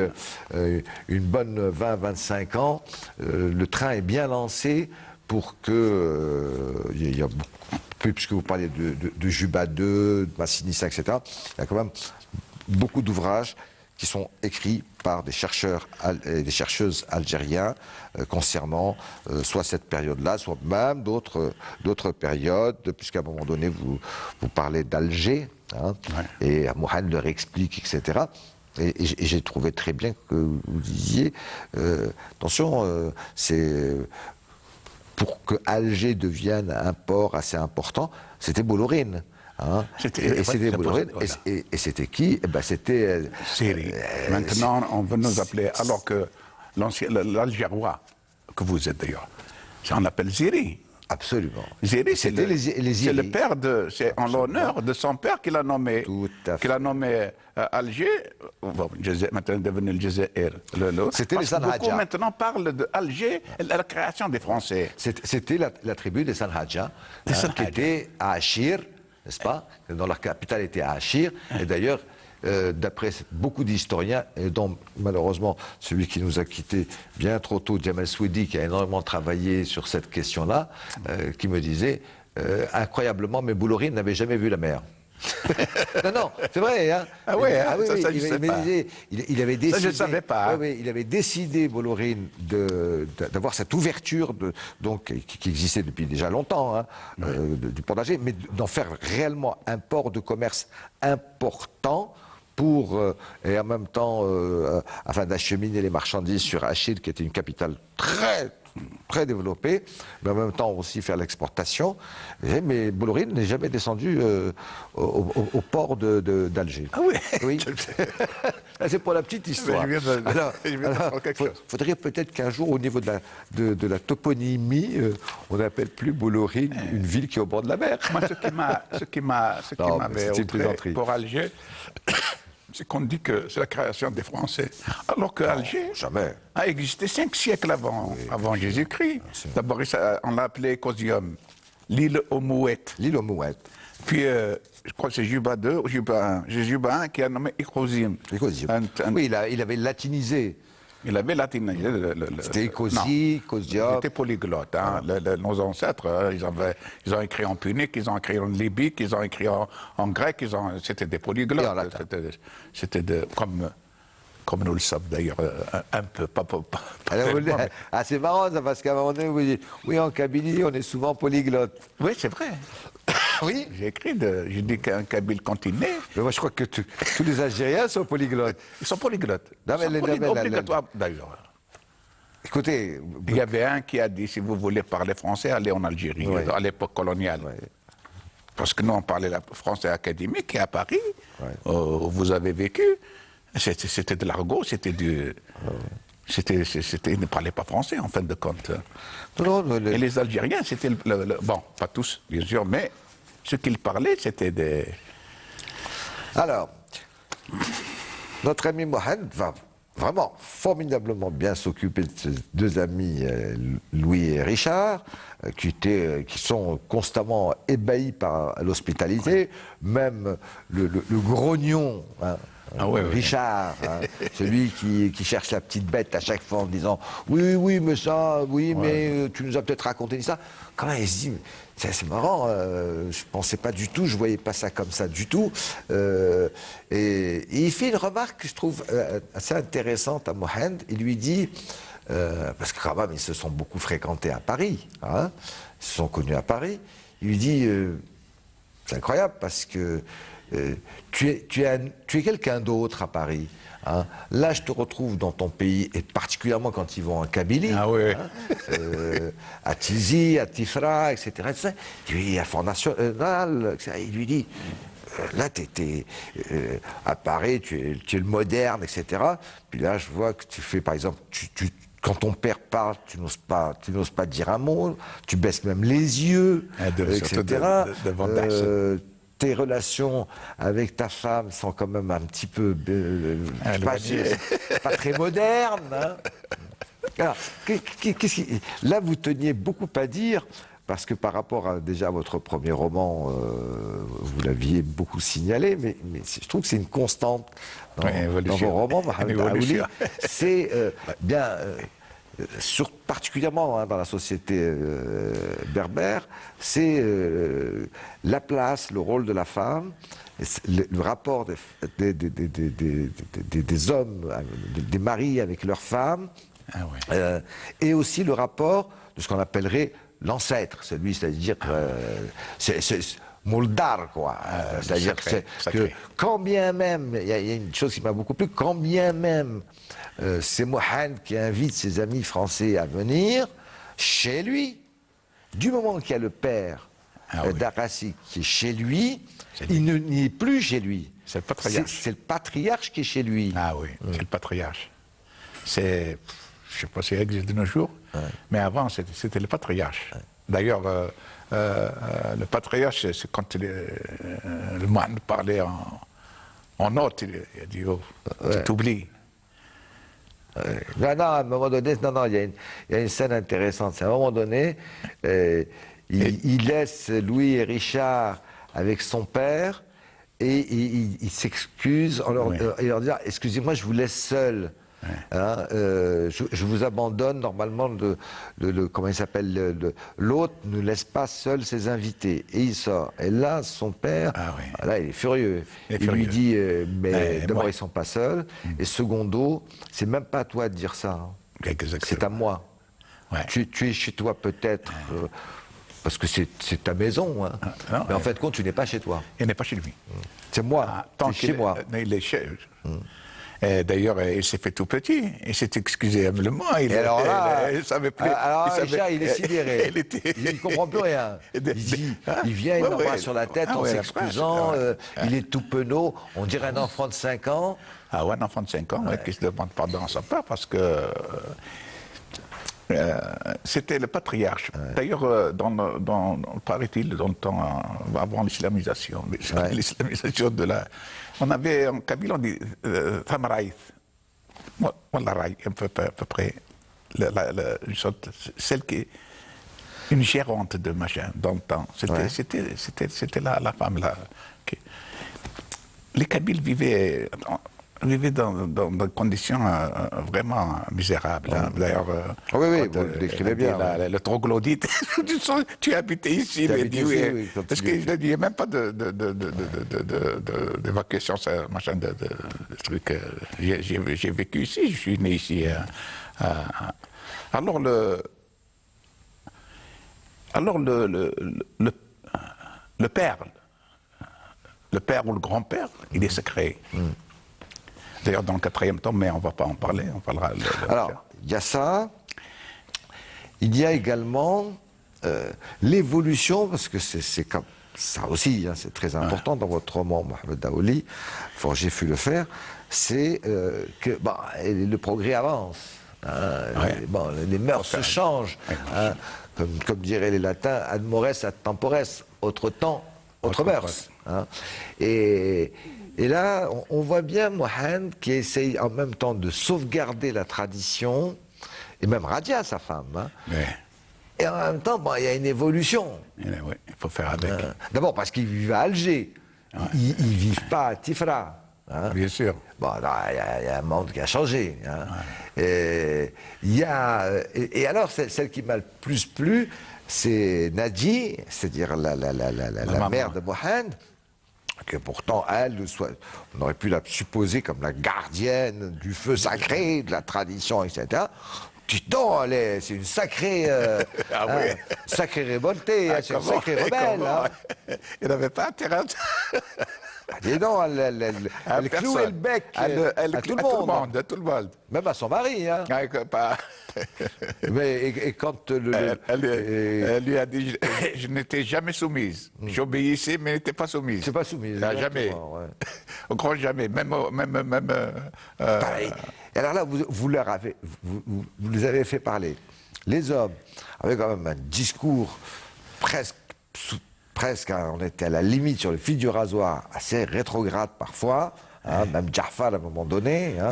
une bonne 20-25 ans, le train est bien lancé pour que... il y a beaucoup, puisque vous parlez de Juba 2, de Massinissa, etc., il y a quand même beaucoup d'ouvrages qui sont écrits par des chercheurs et des chercheuses algériens concernant soit cette période-là, soit même d'autres périodes, puisqu'à un moment donné, vous parlez d'Alger, hein, ouais. Et Mohamed leur explique, etc. Et j'ai trouvé très bien que vous disiez, attention, c'est... Pour que Alger devienne un port assez important, c'était Bollorine. Hein. Et c'était Bollorine. Et c'était qui? Eh ben, c'était... Syrie. Maintenant, on veut nous appeler... Alors que l'Algérois, que vous êtes d'ailleurs, on l'appelle Syrie. Absolument. Zéry, c'est le père de... C'est en l'honneur de son père qu'il a nommé... Tout à fait. Qu'il a nommé Alger, bon, maintenant devenu le Jazair. C'était les Sanhadja. Beaucoup maintenant parlent d'Alger et de la création des Français. C'était la tribu des Sanhadja, hein, qui était à Achir, n'est-ce pas? Dont leur capitale était à Achir. Et d'ailleurs, d'après beaucoup d'historiens, et dont malheureusement celui qui nous a quittés bien trop tôt, Jamal Swedi, qui a énormément travaillé sur cette question-là, qui me disait, incroyablement, mais Bollorine n'avait jamais vu la mer. Non, c'est vrai. Hein. Ah ouais, hein, oui, ça je sais pas. Il avait décidé, ça je ne savais pas. Hein. Oui, il avait décidé, Bollorine, d'avoir cette ouverture donc, qui existait depuis déjà longtemps, hein, du port d'Alger, mais d'en faire réellement un port de commerce important pour, et en même temps, afin d'acheminer les marchandises sur Achille, qui était une capitale très développée, mais en même temps aussi faire l'exportation. Mais Bollorine n'est jamais descendu au port d'Alger. Ah oui. Oui. C'est pour la petite histoire. Il faudrait peut-être qu'un jour, au niveau de la toponymie, on n'appelle plus Bollorine une ville qui est au bord de la mer. Moi, ce qui m'avait outré pour Alger, c'est qu'on dit que c'est la création des Français, alors que Alger a existé 5 siècles avant Jésus-Christ. D'abord, on l'a appelé Cosium, l'île aux Mouettes. L'île aux Mouettes. Puis, je crois que c'est Juba 2 ou Juba 1. J'ai Juba 1 qui a nommé Icosim. Oui, il avait latinisé. Il avait latinisé. C'était Icosie, Cosium. C'était polyglotte. Hein. Nos ancêtres, ils ont écrit en punique, ils ont écrit en libyque, ils ont écrit en grec, c'était des polyglottes. C'était comme nous le sommes d'ailleurs, un peu. C'est marrant ça, parce qu'à un moment donné, vous dites, oui, en Kabylie, on est souvent polyglotte. Oui, c'est vrai. Oui. J'ai dit qu'un Kabyle continé. Mais moi, je crois que tous les Algériens sont polyglottes. Ils sont polyglottes. Ils sont obligatoires, d'ailleurs. Écoutez... Il y avait un qui a dit, si vous voulez parler français, allez en Algérie, à l'époque coloniale. Ouais. Parce que nous, on parlait français académique, et à Paris, où vous avez vécu, c'était de l'argot, c'était du... ils ne parlaient pas français, en fin de compte. Et les Algériens, c'était bon, pas tous, bien sûr, mais ce qu'ils parlaient, c'était des... Alors, notre ami Mohamed va vraiment formidablement bien s'occuper de ses 2 amis, Louis et Richard, qui sont constamment ébahis par l'hospitalité, même le grognon... Hein, Richard, hein, celui qui cherche la petite bête à chaque fois en disant oui, mais ça, mais tu nous as peut-être raconté ça. Quand même, il se dit, c'est marrant, je pensais pas du tout, je voyais pas ça comme ça du tout. Et il fait une remarque que je trouve assez intéressante à Mohamed. Il lui dit, parce que quand même, ils se sont beaucoup fréquentés à Paris, hein, ils se sont connus à Paris. Il lui dit, c'est incroyable parce que tu es quelqu'un d'autre à Paris. Hein. Là, je te retrouve dans ton pays, et particulièrement quand ils vont en Kabylie, à Tizi, à Tifra, etc. Il à Front National, il lui dit, là, à Paris, tu es le moderne, etc. Puis là, je vois que tu fais, par exemple, quand ton père parle, tu n'oses pas dire un mot, tu baisses même les yeux, etc. tes relations avec ta femme sont quand même un petit peu, pas très modernes. Hein. Alors, là, vous teniez beaucoup à dire, parce que par rapport déjà à votre premier roman, vous l'aviez beaucoup signalé, mais je trouve que c'est une constante dans vos romans, Mohamed Aouli. C'est particulièrement dans la société berbère, c'est la place, le rôle de la femme, le rapport des hommes, des maris avec leurs femmes, et aussi le rapport de ce qu'on appellerait l'ancêtre, celui, c'est-à-dire c'est Moldar, quoi. C'est-à-dire que quand bien même, il y a une chose qui m'a beaucoup plu, quand bien même c'est Mohand qui invite ses amis français à venir chez lui, du moment qu'il y a le père d'Arassi qui est chez lui, il n'est plus chez lui. C'est le patriarche. C'est le patriarche qui est chez lui. Ah oui, c'est le patriarche. C'est, je ne sais pas si ça existe de nos jours, mais avant c'était le patriarche. D'ailleurs, le patriarche, c'est quand le moine parlait en note, il a dit, oh, tu t'oublies. Non, à un moment donné, il y a une scène intéressante. C'est à un moment donné, il laisse Louis et Richard avec son père et il s'excuse en leur disant, excusez-moi, je vous laisse seul. Hein, je vous abandonne. Normalement, comment il s'appelle, l'hôte ne laisse pas seul ses invités. Et il sort. Et là, son père, là, il est furieux. Il lui dit, mais d'abord, ils ne sont pas seuls. Et secondo, c'est même pas à toi de dire ça. Hein. C'est à moi. Tu es chez toi peut-être, parce que c'est ta maison. Hein. Mais en fait, compte, tu n'es pas chez toi. Il n'est pas chez lui. C'est moi. Tant chez moi. Il est chez. D'ailleurs, il s'est fait tout petit, il s'est excusé humblement, il savait plus. Alors, Richard, il est sidéré, il ne comprend plus rien. Il vient, il m'embrasse sur la tête en s'excusant, il est tout penaud, on dirait un enfant de 5 ans. Ah ouais, un enfant de 5 ans qui se demande pardon à son père parce que c'était le patriarche. D'ailleurs, paraît-il, dans le temps avant l'islamisation, l'islamisation de la... On avait en Kabyle, on dit Thamaraïth, Wallaray, à peu près, celle qui est une gérante de machin dans le temps. C'était la femme là. Les Kabyles vivaient dans des conditions vraiment misérables. Hein. D'ailleurs, vous le décrivez bien. Le troglodyte, tu habitais ici, parce qu'il n'y a même pas d'évacuation, machin, de trucs. J'ai vécu ici, je suis né ici. Alors le père ou le grand-père, il est secret. D'ailleurs, dans le 4e tome, mais on ne va pas en parler, on parlera... Alors, il y a ça. Il y a également l'évolution, parce que c'est comme ça aussi, hein, c'est très important dans votre roman, Mohamed Aouli, Forger fut le fer, c'est que le progrès avance. Hein, les mœurs se changent. Hein, comme diraient les latins, ad mores ad tempores, autre temps, autre mœurs. Hein, et là, on voit bien Mohand qui essaye en même temps de sauvegarder la tradition, et même Radia, sa femme. Hein. Et en même temps, il y a une évolution. Il faut faire avec. D'abord parce qu'ils vivent à Alger. Ils ne vivent pas à Tifra. Hein. Bien sûr. Bon, il y a un monde qui a changé. Hein. Et alors, celle qui m'a le plus plu, c'est Nadji, c'est-à-dire la mère de Mohand, que pourtant, on aurait pu la supposer comme la gardienne du feu sacré, de la tradition, etc. Dis donc, c'est une sacrée, sacrée révoltée, c'est une sacrée rebelle. Hein. Il n'avait pas intérêt. Dis donc, elle clouait le bec à tout le monde. Même à son mari. Hein. Et quand elle lui a dit, je n'étais jamais soumise. J'obéissais, mais n'étais pas soumise. C'est pas soumise. Jamais. Au grand jamais. Même alors là, vous les avez fait parler. Les hommes avaient quand même un discours presque presque, hein, on était à la limite sur le fil du rasoir, assez rétrograde parfois, hein, même Jafar à un moment donné, hein,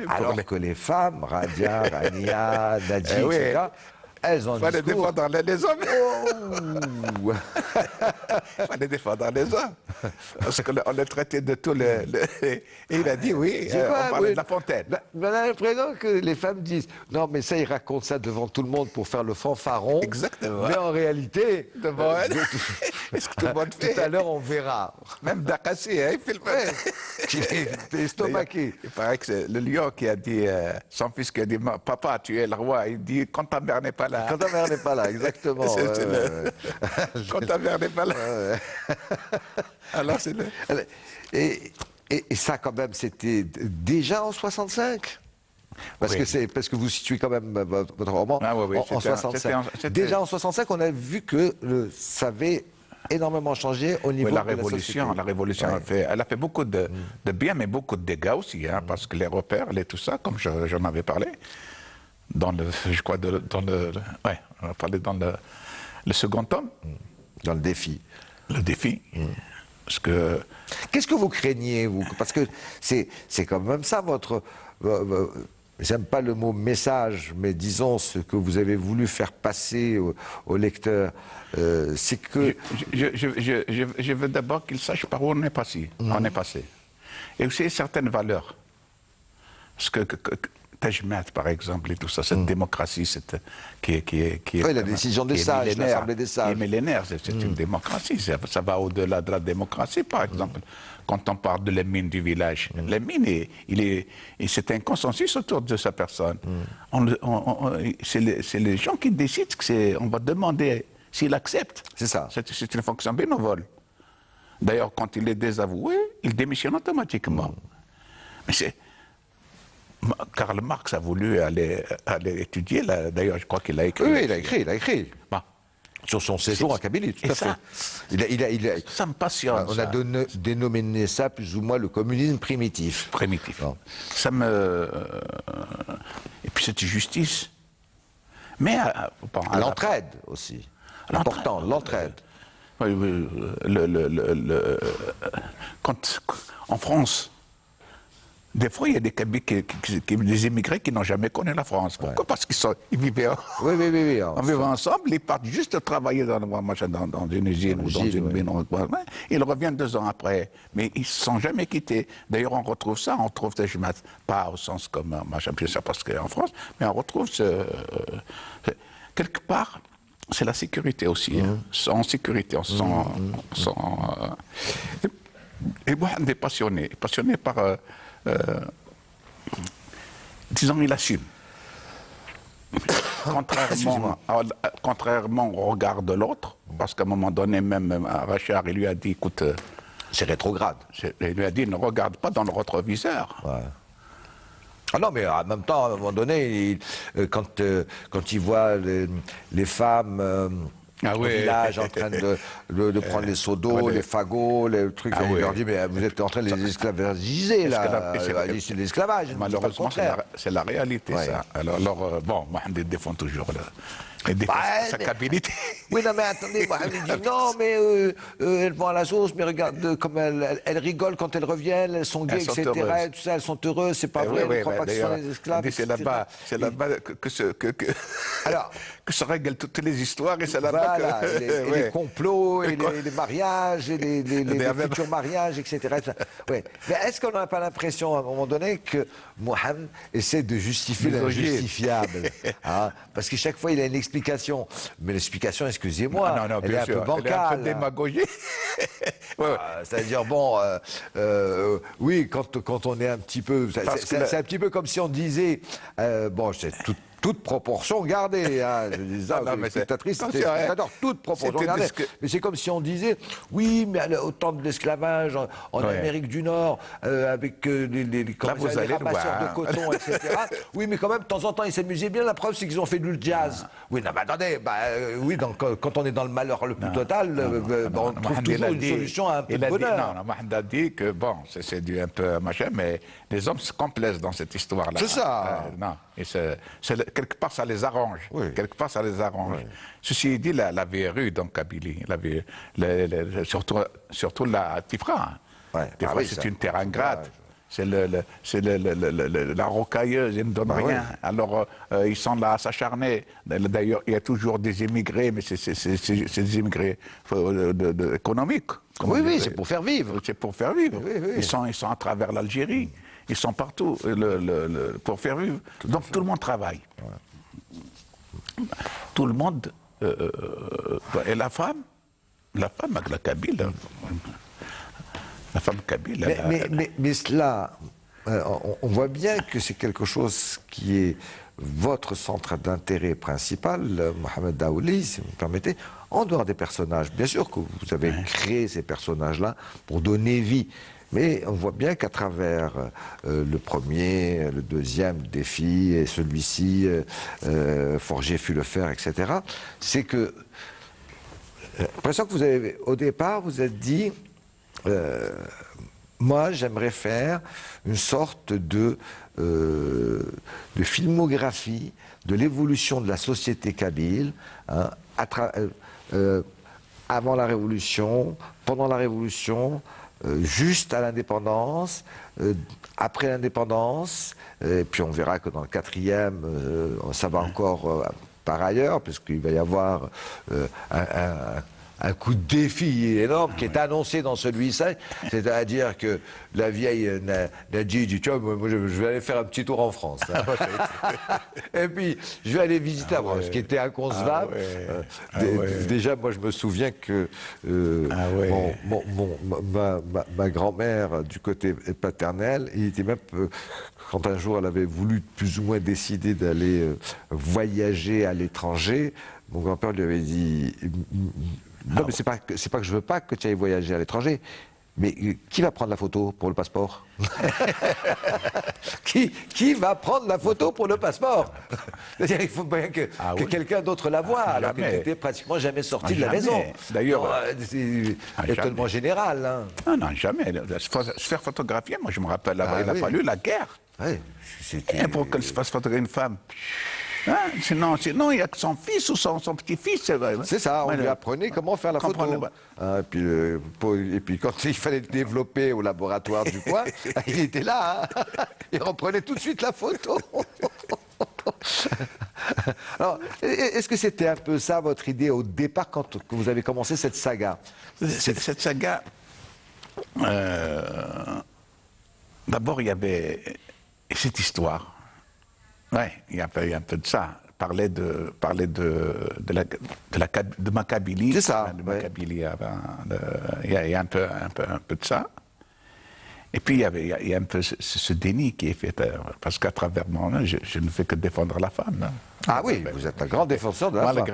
alors que les femmes, Radia, Rania, Nadji, etc., elles ont un fallait discours... défendre les hommes. Oh. Fallait défendre les hommes. Parce qu'on les traitait de tous les... Et il a dit oui, on parlait de La Fontaine. On a l'impression que les femmes disent non, mais ça, ils racontent ça devant tout le monde pour faire le fanfaron. Exactement. Mais en réalité, Devant elle. Est-ce que tout le monde fait? Tout à l'heure, on verra. Même Dakassi, hein, il filmait. Qui est estomaqué. Il paraît que c'est le lion qui a dit, son fils qui a dit, papa, tu es le roi. Il dit, quand ta mère n'est pas là. Quand ta mère n'est pas là, exactement. Quand ta mère n'est pas là. Alors c'est le... Et ça, quand même, c'était déjà en 65 parce que vous situez quand même votre roman en 65. Déjà en 65, on a vu que ça avait énormément changé au niveau de la révolution. La révolution elle a fait beaucoup de bien, mais beaucoup de dégâts aussi, hein, parce que les repères, tout ça, comme j'en avais parlé, on a parlé dans le second tome. Dans le défi. Le défi. Parce que... Qu'est-ce que vous craignez, vous? Parce que c'est quand même ça, votre... J'aime pas le mot message, mais disons ce que vous avez voulu faire passer au lecteur. C'est que... Je veux d'abord qu'il sache par où on est passé. On est passé. Et aussi certaines valeurs. Parce que Tajmat, par exemple, et tout ça, cette démocratie qui est la décision des sages, l'Assemblée des sages. Qui est millénaire, c'est une démocratie. Ça va au-delà de la démocratie, par exemple. Quand on parle de l'émine du village, l'émine, c'est un consensus autour de sa personne. C'est les gens qui décident on va demander s'il accepte. C'est ça. C'est une fonction bénévole. D'ailleurs, quand il est désavoué, il démissionne automatiquement. Mais c'est... Karl Marx a voulu aller étudier, d'ailleurs je crois qu'il a écrit. Oui, il a écrit. Bon. Sur son séjour à Kabylie, tout à fait. Ça me passionne. On a dénominé ça plus ou moins le communisme primitif. Primitif. Bon. Ça me... Et puis cette justice. Mais... l'entraide aussi. Important, l'entraide. Oui, quand, en France, des fois, il y a des immigrés qui n'ont jamais connu la France. Pourquoi? Parce qu'ils vivaient ensemble, ils partent juste travailler dans une usine ou dans une mine. Ils reviennent 2 ans après, mais ils ne se sont jamais quittés. D'ailleurs, on retrouve ça, on trouve Tajmat, pas au sens comme machin, ça parce qu'en France, mais on retrouve quelque part, c'est la sécurité aussi. En sécurité, on se sent... Et moi, on est passionné par... disons, il assume. Contrairement au regard de l'autre, parce qu'à un moment donné, même Rachard, il lui a dit, écoute... c'est rétrograde. Il lui a dit, ne regarde pas dans le rétroviseur. Ah non, mais en même temps, à un moment donné, quand il voit les femmes... au village en train de prendre les seaux d'eau, les fagots, les trucs. Il leur dit, mais vous êtes en train de les esclavagiser, là. C'est l'esclavage. Malheureusement, c'est la réalité, ça. Alors bon, Mohamed défend toujours sa capacité. Oui, non, mais attendez, Mohamed dit, non, mais elles vont à la sauce, mais regarde comme elles rigolent quand elles reviennent, elles sont gays, etc. Et tout ça, elles sont heureuses, c'est pas vrai, elles ne croient pas que ce sont des esclaves. C'est là-bas que se règlent toutes les histoires, et c'est là-bas que... les complots, et les mariages, et les futurs mariages, etc. Ouais. Mais est-ce qu'on n'a pas l'impression, à un moment donné, que Mohamed essaie de justifier l'injustifiable, hein? Parce que chaque fois, il a une explication. Mais l'explication, excusez-moi, elle est un peu bancale. Elle est un peu démagogique. C'est-à-dire, bon, oui, quand on est un petit peu... C'est un petit peu comme si on disait, bon, c'est toute proportion gardée, hein. Je dis ça, j'adore toute proportion gardée. Mais c'est comme si on disait, oui, mais au temps de l'esclavage en Amérique du Nord, avec les ramasseurs de coton, etc. Oui, mais quand même, de temps en temps, ils s'amusaient bien. La preuve, c'est qu'ils ont fait du jazz. Oui, non, mais attendez, oui, donc, quand on est dans le malheur le plus total, on trouve toujours une solution à un peu de bonheur. Non, Mohamed a dit que, bon, c'est du un peu machin, mais les hommes se complaisent dans cette histoire-là. C'est ça. Non, quelque part, ça les arrange. Oui. Quelque part, ça les arrange. Oui. Ceci dit, la vie est rude en Kabylie. Surtout la Tifra. Ouais. Tifra, Ah oui, c'est ça, une terre c'est ingrate. dommage. C'est la rocailleuse, ils ne donnent Bah rien. oui. Alors, ils sont là à s'acharner. D'ailleurs, il y a toujours des immigrés, mais c'est des immigrés économiques. Oui, oui, c'est pour faire vivre. C'est pour faire vivre. Oui, oui. Ils sont à travers l'Algérie. Ils sont partout pour faire vivre. Donc tout le monde travaille. Ouais. Tout le monde. Et la femme avec la Kabyle. La femme kabyle. Mais cela, on voit bien que c'est quelque chose qui est votre centre d'intérêt principal, Mohamed Daouli, si vous me permettez, en dehors des personnages. Bien sûr que vous avez créé ces personnages-là pour donner vie. Mais on voit bien qu'à travers le premier, le deuxième défi et celui-ci, Forger fut le fer, etc., c'est que l'impression que vous avez, au départ, vous êtes dit, moi j'aimerais faire une sorte de filmographie de l'évolution de la société kabyle, hein, avant la Révolution, pendant la Révolution, juste à l'indépendance, après l'indépendance, et puis on verra que dans le quatrième, ça va encore par ailleurs, puisqu'il va y avoir un coup de défi énorme qui est annoncé dans celui-ci, c'est-à-dire que la vieille Nadji dit, tiens, moi je vais aller faire un petit tour en France. Hein. Et puis je vais aller visiter ce qui était inconcevable. Déjà, moi je me souviens que ma grand-mère du côté paternel, il était même quand un jour elle avait voulu plus ou moins décider d'aller voyager à l'étranger, mon grand-père lui avait dit, non, mais c'est pas que je veux pas que tu ailles voyager à l'étranger, mais qui va prendre la photo pour le passeport? Qui va prendre la photo pour le passeport? C'est-à-dire qu'il faut bien que quelqu'un d'autre la voie, alors que tu n'étais pratiquement jamais sorti de la maison. D'ailleurs, c'est étonnement général. Hein. Non, jamais. Se faire photographier, moi je me rappelle, il a fallu la guerre. Oui, et pour qu'elle se fasse photographier une femme. Hein? Sinon, il n'y a que son fils ou son petit-fils. C'est ça, on lui apprenait comment faire la photo. Et puis quand il fallait le développer au laboratoire du coin, il était là, hein. Il reprenait tout de suite la photo. Alors, est-ce que c'était un peu ça votre idée au départ quand vous avez commencé cette saga? Cette saga, d'abord il y avait cette histoire. Oui, il y a un peu de ça. Parler de ma Kabylie. C'est ça. De ma Kabylie, il y a un peu de ça. Et puis, il y a un peu ce déni qui est fait, parce qu'à travers moi, je ne fais que défendre la femme. Hein. Ah oui, vous êtes un grand défenseur de la femme.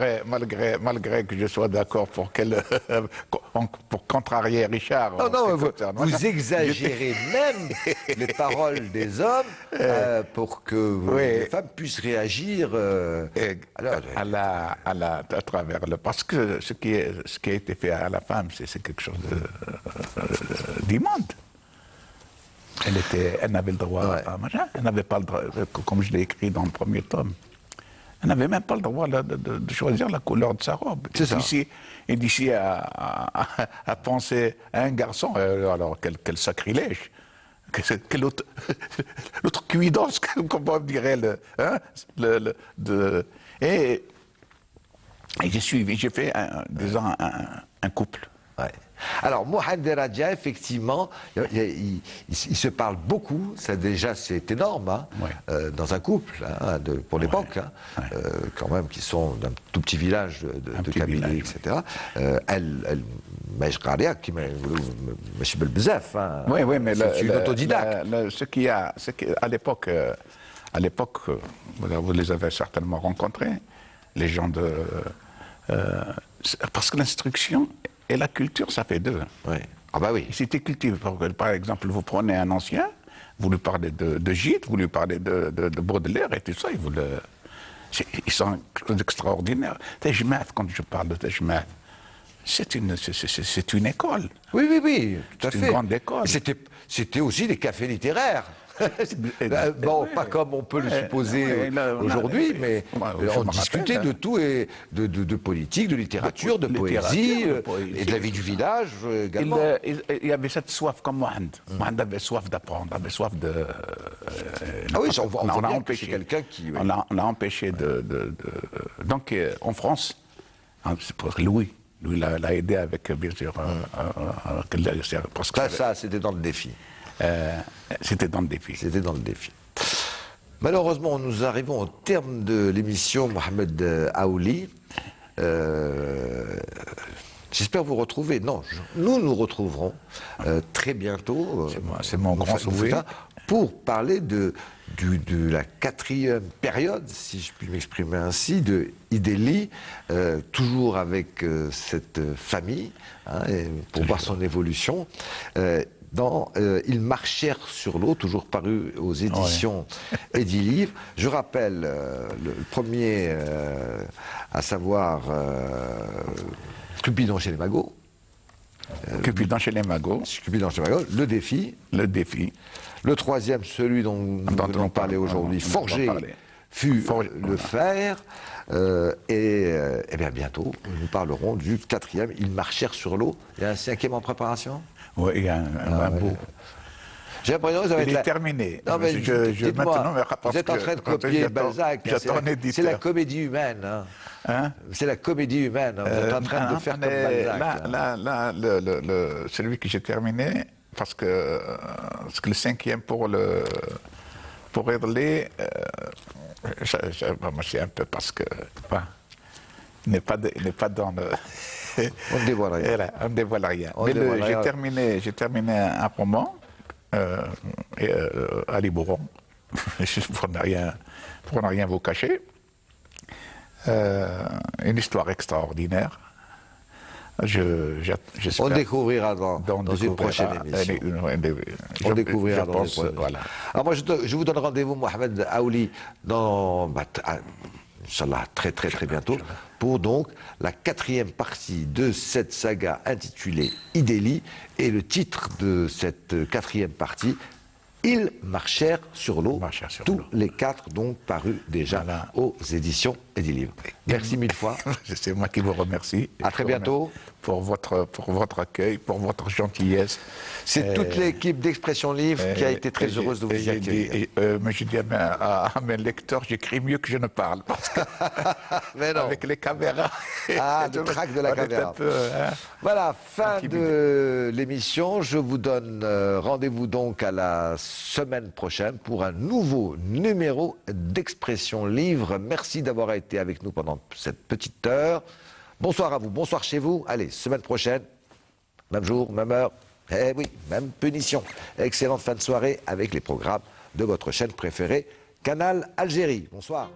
Malgré que je sois d'accord pour contrarier Richard. Non, vous exagérez même les paroles des hommes pour que les femmes puissent réagir à travers le... Parce que ce qui a été fait à la femme, c'est quelque chose d'immonde. Elle n'avait le droit à machin. Elle n'avait pas le droit, comme je l'ai écrit dans le premier tome, elle n'avait même pas le droit de choisir la couleur de sa robe. Et d'ici à penser à un garçon, alors quel sacrilège, quelle autre cuidance, comme on dirait. Et j'ai fait un couple. Ouais. Alors, Mohamed Radja, effectivement, il se parle beaucoup, ça déjà c'est énorme, hein, dans un couple, hein, pour l'époque, quand même, qui sont d'un tout petit village de Kabylie, etc. Elle, qui m'a oui, mais c'est une autodidacte. À l'époque, vous les avez certainement rencontrés, les gens parce que l'instruction et la culture, ça fait deux. Oui. Ah bah oui. C'était cultivé. Par exemple, vous prenez un ancien, vous lui parlez de Gide, vous lui parlez de Baudelaire et tout ça, ils sont extraordinaires. Tejmat, quand je parle de Tejmat, c'est une école. Oui, tout à fait. C'est une grande école. C'était aussi des cafés littéraires. Bon, pas comme on peut le supposer aujourd'hui, mais on discutait de tout et de politique, de littérature, de poésie et de la vie du village également. Il y avait cette soif comme Mohamed. Mohamed avait soif d'apprendre, avait soif de... Ah oui, on voit a bien empêché que c'est quelqu'un qui... On l'a empêché de... Donc, en France, c'est pour Louis l'a aidé avec, bien sûr... Ça, c'était dans le défi. C'était dans le défi. C'était dans le défi. Malheureusement, nous arrivons au terme de l'émission Mohamed Aouli. J'espère vous retrouver. Non, nous retrouverons très bientôt. C'est mon grand souhait. Pour parler de la 4e période, si je puis m'exprimer ainsi, de Idélie, toujours avec cette famille, pour voir son évolution. Dans Ils marchèrent sur l'eau, toujours paru aux éditions Edilivre. Je rappelle le premier, à savoir Cupidon chez les magots. Cupidon chez les magots. Cupidon chez les magots. Le défi. Le défi. Le troisième, celui dont nous allons parler aujourd'hui, Forger fut le fer. Et bien bientôt, nous parlerons du 4e, Ils marchèrent sur l'eau. Il y a un 5e en préparation? Oui, il y a un beau. J'ai l'impression que vous avez Il est terminé. Non, mais maintenant, vous êtes en train de copier Balzac. C'est la comédie humaine. C'est la comédie humaine. Vous êtes en train de faire comme Balzac. Là, celui que j'ai terminé, parce que le 5e pour Ridley, moi c'est un peu parce que il n'est pas dans le... On ne dévoile rien. On ne dévoile rien. Mais j'ai terminé un roman, Ali Bourron, pour ne rien vous cacher. Une histoire extraordinaire. On découvrira dans une prochaine émission. On découvrira dans une prochaine émission. Voilà. Alors moi, je vous donne rendez-vous, Mohamed Aouli, Inch'Allah, très bientôt, pour donc la 4e partie de cette saga intitulée Idélie, et le titre de cette 4e partie, Ils marchèrent sur l'eau, tous les 4 donc parus déjà aux éditions Edilivre. Merci 1000 fois. C'est moi qui vous remercie. À très bientôt. Pour votre accueil, pour votre gentillesse. C'est toute l'équipe d'Expression Livre qui a été très heureuse de vous y accueillir. Mais je dis à mes lecteurs, j'écris mieux que je ne parle. Parce que mais non. Avec les caméras. Le trac de la caméra. Voilà, fin de l'émission. Je vous donne rendez-vous donc à la semaine prochaine pour un nouveau numéro d'Expression Livre. Merci d'avoir été avec nous pendant cette petite heure. Bonsoir à vous, bonsoir chez vous. Allez, semaine prochaine, même jour, même heure. Eh oui, même punition. Excellente fin de soirée avec les programmes de votre chaîne préférée, Canal Algérie. Bonsoir.